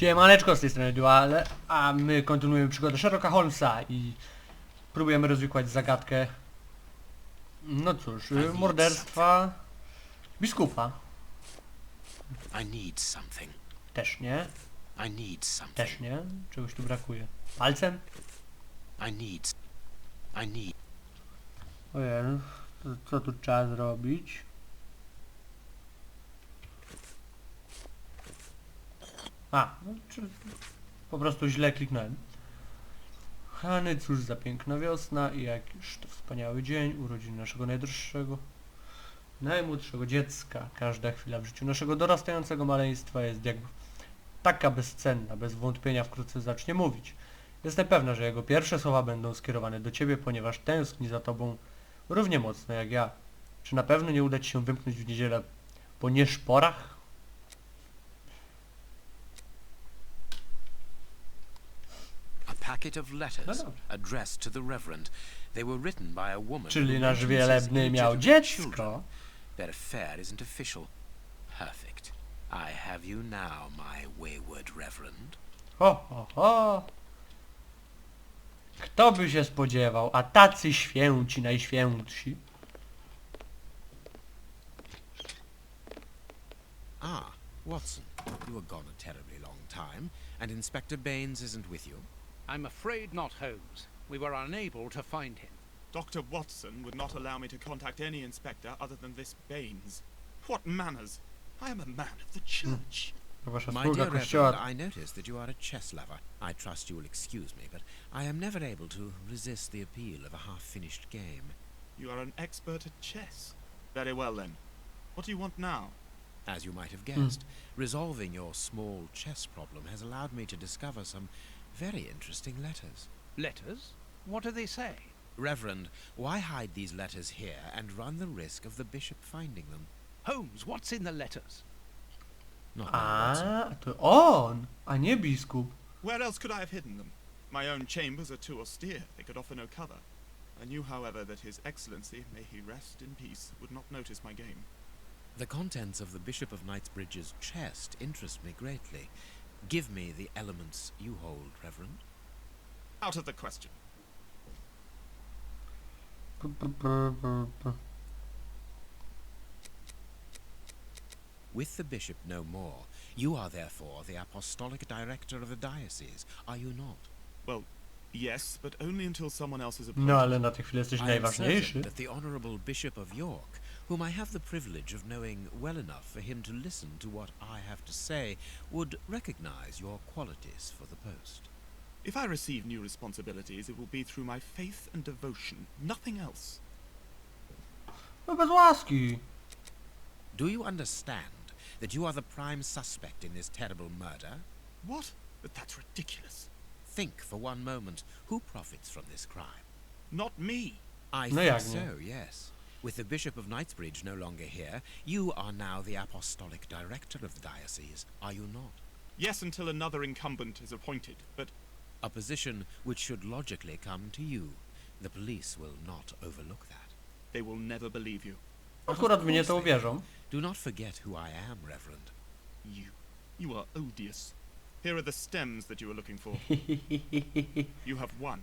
Siemaneczko, z tej strony Duale, a my kontynuujemy przygodę Sherlocka Holmesa i próbujemy rozwikłać zagadkę, no cóż, morderstwa biskupa. Też nie. Też nie. Czegoś tu brakuje. Palcem? Ojej, co tu trzeba zrobić? Po prostu źle kliknąłem. Hany, cóż za piękna wiosna i jakiż to wspaniały dzień, urodziny naszego najmłodszego dziecka. Każda chwila w życiu naszego dorastającego maleństwa jest jakby taka bezcenna, bez wątpienia wkrótce zacznie mówić. Jestem pewna, że jego pierwsze słowa będą skierowane do ciebie, ponieważ tęskni za tobą równie mocno jak ja. Czy na pewno nie uda ci się wymknąć w niedzielę po nieszporach? Czyli nasz wielebny miał dziecko. That affair isn't official. Perfect. I have you now, my wayward reverend. Ho, ho, ho. Kto by się spodziewał, a tacy święci najświętsi. Ah, Watson, you were gone a terribly long time, and Inspector Baines isn't with you. I'm afraid not, Holmes. We were unable to find him. Dr. Watson would not allow me to contact any inspector other than this Baines. What manners! I am a man of the church. My dear Reverend, I notice that you are a chess lover. I trust you will excuse me, but I am never able to resist the appeal of a half-finished game. You are an expert at chess. Very well then. What do you want now? As you might have guessed, resolving your small chess problem has allowed me to discover some very interesting letters. Letters? What do they say? Reverend, why hide these letters here and run the risk of the bishop finding them? Holmes, what's in the letters? Not now, Watson. To on, a nie biskup. Where else could I have hidden them? My own chambers are too austere. They could offer no cover. I knew, however, that His Excellency, may he rest in peace, would not notice my game. The contents of the Bishop of Knightsbridge's chest interest me greatly. Give me the elements you hold, Reverend. Out of the question. With the bishop no more, you are therefore the apostolic director of the diocese, are you not? Well, yes, but only until someone else is appointed. No ale na tej chwili jesteś I am najważniejszy. certain that the Honourable Bishop of York, whom I have the privilege of knowing well enough for him to listen to what I have to say, would recognize your qualities for the post. If I receive new responsibilities, it will be through my faith and devotion, nothing else. No bez łaski. Do you understand that you are the prime suspect in this terrible murder? What? But that's ridiculous. Think for one moment, who profits from this crime? Not me. I think so, yes. With the Bishop of Knightsbridge no longer here, you are now the apostolic director of the diocese, are you not? Yes, until another incumbent is appointed, but... A position which should logically come to you. The police will not overlook that. They will never believe you. Akurat mnie to uwierzą. Do not forget who I am, Reverend. You are odious. Here are the stems that you are looking for. You have one.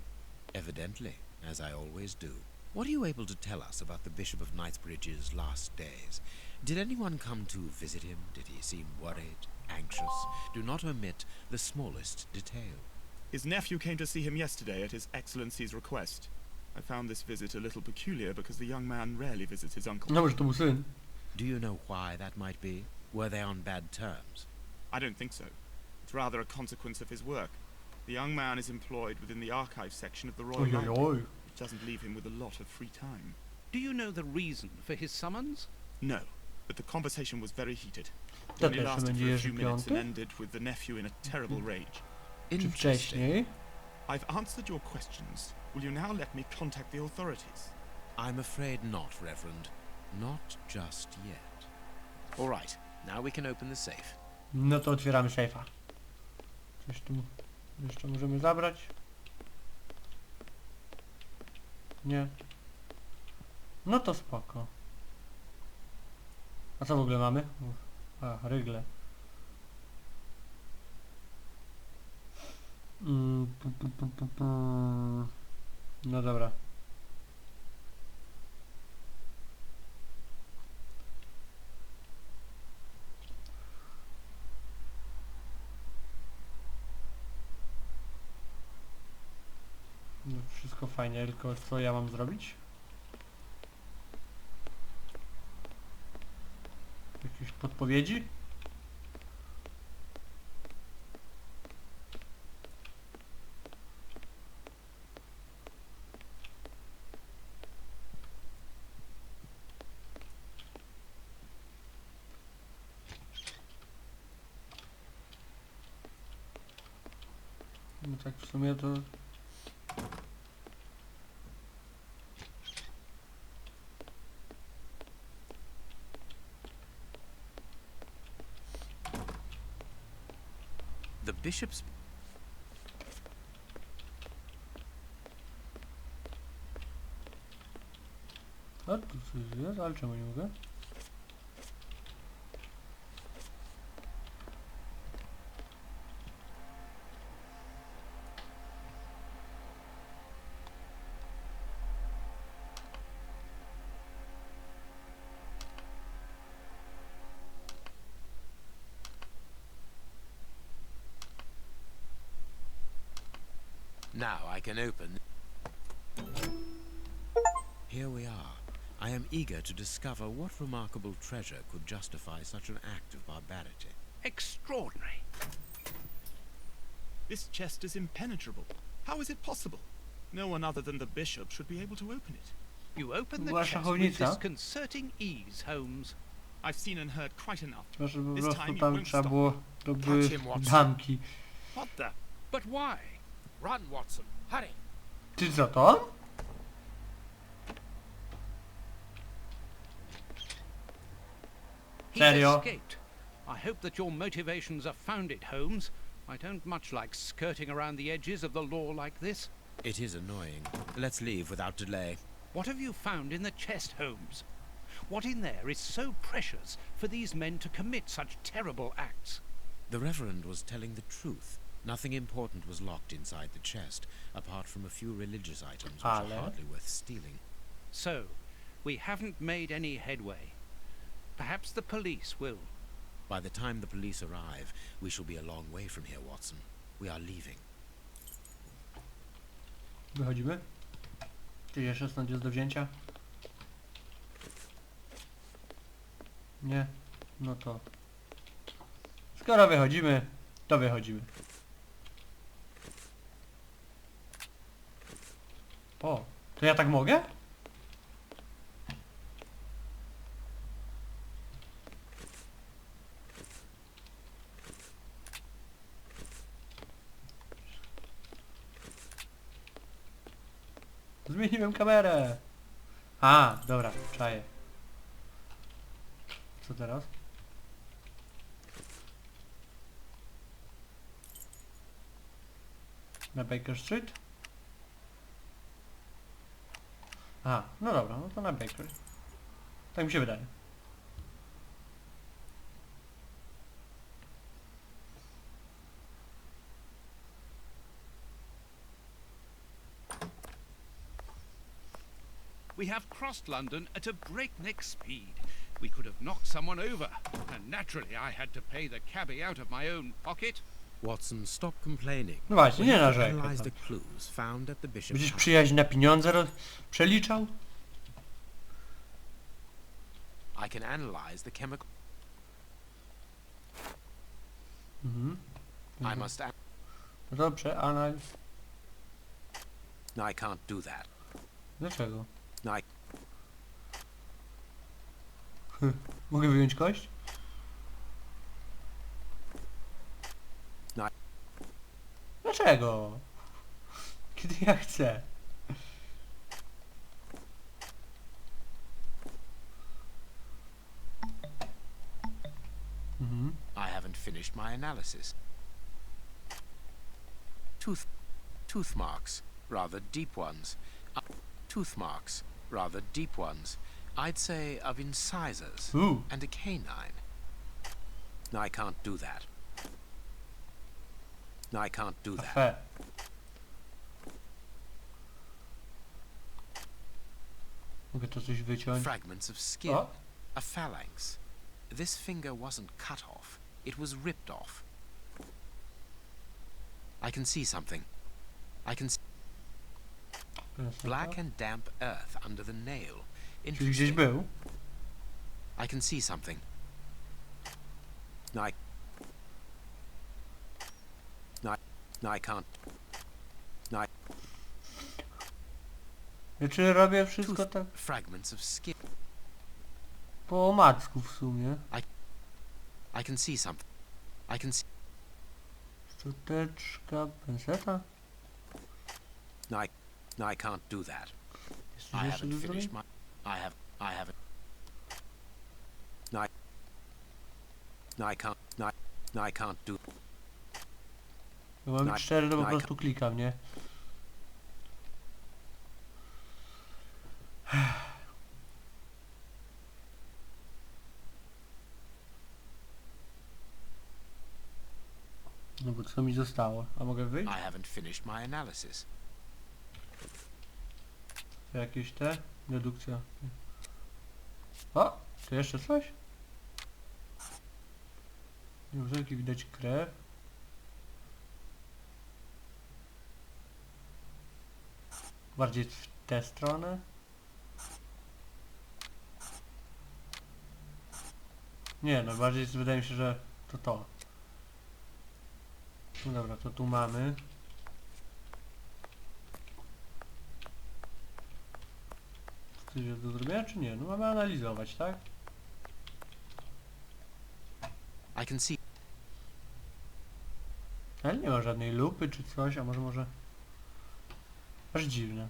Evidently, as I always do. What are you able to tell us about the Bishop of Knightsbridge's last days? Did anyone come to visit him? Did he seem worried, anxious? Do not omit the smallest detail. His nephew came to see him yesterday at His Excellency's request. I found this visit a little peculiar because the young man rarely visits his uncle. No, że to był syn. Do you know why that might be? Were they on bad terms? I don't think so. It's rather a consequence of his work. The young man is employed within the archive section of the Royal Library. It doesn't leave him with a lot of free time. Do you know the reason for his summons? No, but the conversation was very heated. It only lasted for a few minutes and ended with the nephew in a terrible rage. Interesting. I've answered your questions. Will you now let me contact the authorities? I'm afraid not, Reverend. Not just yet. All right, now we can open the safe. No to otwieramy sejfa. Coś tu jeszcze możemy zabrać? Nie. No to spoko. A co w ogóle mamy? A, rygle. No dobra. No, wszystko fajnie, tylko co ja mam zrobić? Jakieś podpowiedzi? No tak w sumie to... The bishop's... A tu coś jest, ale czemu nie mogę? Now I can open... Here we are. I am eager to discover what remarkable treasure could justify such an act of barbarity. Extraordinary. This chest is impenetrable. How is it possible? No one other than the bishop should be able to open it. You open the Była chest with szachownica. disconcerting ease, Holmes. I've seen and heard quite enough. Chyba, że po This prostu time you tam won't trzeba stop. było... To były Touch him, Watson. damki. What the? But why? Run, Watson. Hurry. Ty co to? He Serio? escaped. I hope that your motivations are founded, Holmes. I don't much like skirting around the edges of the law like this. It is annoying. Let's leave without delay. What have you found in the chest, Holmes? What in there is so precious for these men to commit such terrible acts? The Reverend was telling the truth. Nothing important was locked inside the chest, apart from a few religious items which are Ale? hardly worth stealing. So, we haven't made any headway. Perhaps the police will. By the time the police arrive, we shall be a long way from here, Watson. We are leaving. Wychodzimy? Czy jeszcze stąd jest do wzięcia? Nie? No to... Skoro wychodzimy, to wychodzimy. O, to ja tak mogę? Zmieniłem kamerę. A, dobra, czaję. Co teraz? Na Baker Street? A, no dobra, no to na Baker. Tak mi się wydaje. We have crossed London at a breakneck speed. We could have knocked someone over, and naturally I had to pay the cabby out of my own pocket. Watson, stop complaining. No właśnie, nie We have narzekaj. analyzed tam. the clues found at the bishop's Będziesz house. przyjaźń na pieniądze przeliczał? I can analyze the chemical... Mhm. I must... No dobrze, analiz... No, I can't do that. Dlaczego? No, I... Mogę wyjąć kość? No. Dlaczego? Kiedy ja chcę. Mhm. I haven't finished my analysis. Tooth marks, rather deep ones. Tooth marks, rather deep ones. I'd say of incisors and a canine. No, I can't do that. No, I can't do that. Fe. Mogę to coś wyciąć. Fragments of skin. O! A phalanx. This finger wasn't cut off. It was ripped off. I can see something. I can see black and damp earth under the nail. Czyli gdzieś Interesting. był. I can see something. No, I can't. Ja czy robię wszystko tak Fragments of skin. po omacku w sumie. I can see something. I can see. Szczoteczka, penseta. No, I can't do that. Jest I coś jeszcze haven't do finished zrobienia? I haven't. No, I can't do. Jak mam być szczery, to po no, prostu klikam, nie? No bo co mi zostało? A mogę wyjść? I haven't finished my analysis. Jakieś te? Dedukcja. O! To jeszcze coś? Nieuzorki widać krew. Bardziej w tę stronę. Nie no, bardziej wydaje mi się, że to. No dobra, to tu mamy. Coś jest do zrobienia czy nie? No mamy analizować, tak? I can see. Ale nie ma żadnej lupy czy coś, a może... Aż dziwne.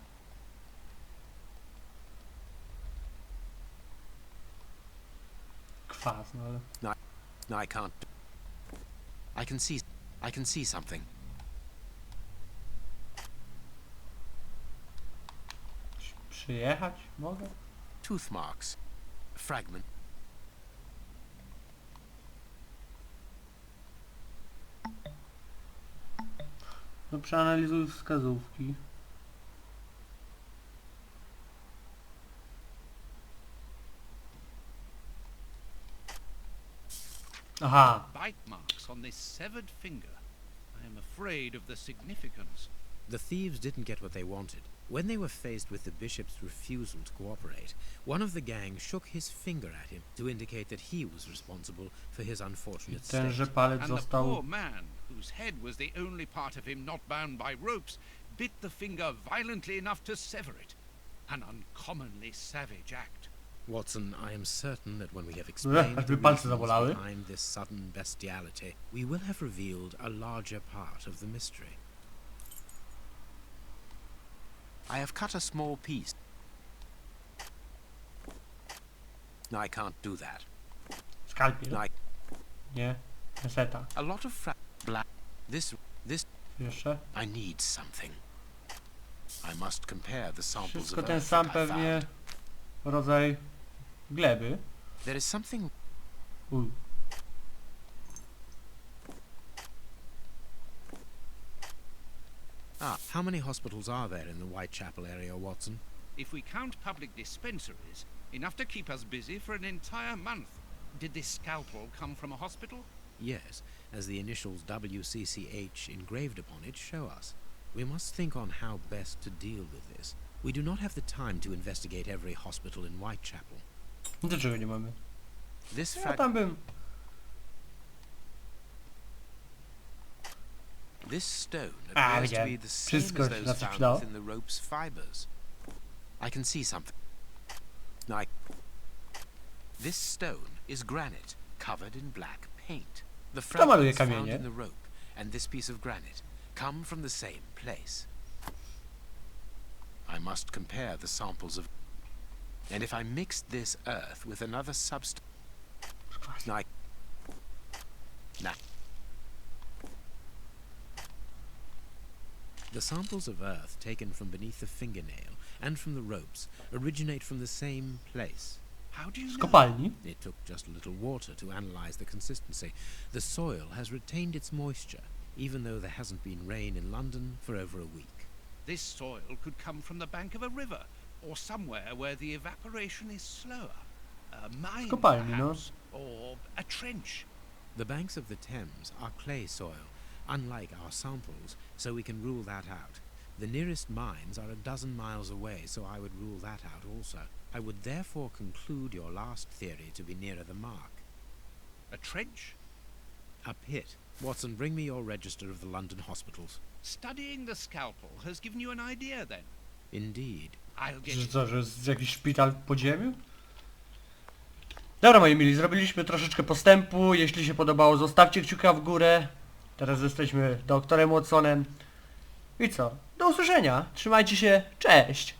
Kwas, no ale... No, I can't. I can see something. Przyjechać mogę? Tooth marks. Fragment. No przeanalizuj wskazówki. Aha, Bite marks on this severed finger. I am afraid of the significance. The thieves didn't get what they wanted. When they were faced with the bishop's refusal to cooperate, one of the gang shook his finger at him to indicate that he was responsible for his unfortunate state. tenże palec And the został... poor man, whose head was the only part of him not bound by ropes, bit the finger violently enough to sever it. An uncommonly savage act. Watson, I am certain that when we have explained the Ażby palce reasons zabolały. behind this sudden bestiality, we will have revealed a larger part of the mystery. I have cut a small piece. No, I can't do that. Skalpiel? No, Nie. Penseta. a lot of black. This. Jeszcze? I need something. I must compare the samples Wszystko of ten earth sam that I pewnie found. rodzaj gleby. There is something. Uj. How many hospitals are there in the Whitechapel area, Watson? If we count public dispensaries, enough to keep us busy for an entire month. Did this scalpel come from a hospital? Yes, as the initials WCCH engraved upon it show us. We must think on how best to deal with this. We do not have the time to investigate every hospital in Whitechapel. Dlaczego nie mamy? This Ja fragment. tam bym... This stone Ah, appears to widziałem. be the same Wszystko as się those na co found przydało. within the rope's fibers. I can see something. No, this stone is granite covered in black paint. The maluje fragments found kamienie? in the rope and this piece of granite come from the same place. I must compare the samples of... And if I mixed this earth with another substance... No, The samples of earth taken from beneath the fingernail and from the ropes originate from the same place. How do you Z know? kopalni? It took just a little water to analyze the consistency. The soil has retained its moisture, even though there hasn't been rain in London for over a week. This soil could come from the bank of a river, or somewhere where the evaporation is slower. A mine, kopalni, no. perhaps, or a trench. The banks of the Thames are clay soil, unlike our samples, so we can rule that out. The nearest mines are a dozen miles away, so I would rule that out also. I would therefore conclude your last theory to be nearer the mark. A trench? A pit. Watson, bring me your register of the London hospitals. Studying the scalpel has given you an idea, then? Indeed. I'll get Że it. co, że jest jakiś szpital w podziemiu? Dobra moi mili, zrobiliśmy troszeczkę postępu. Jeśli się podobało, zostawcie kciuka w górę. Teraz jesteśmy doktorem Watsonem. I co? Do usłyszenia. Trzymajcie się. Cześć!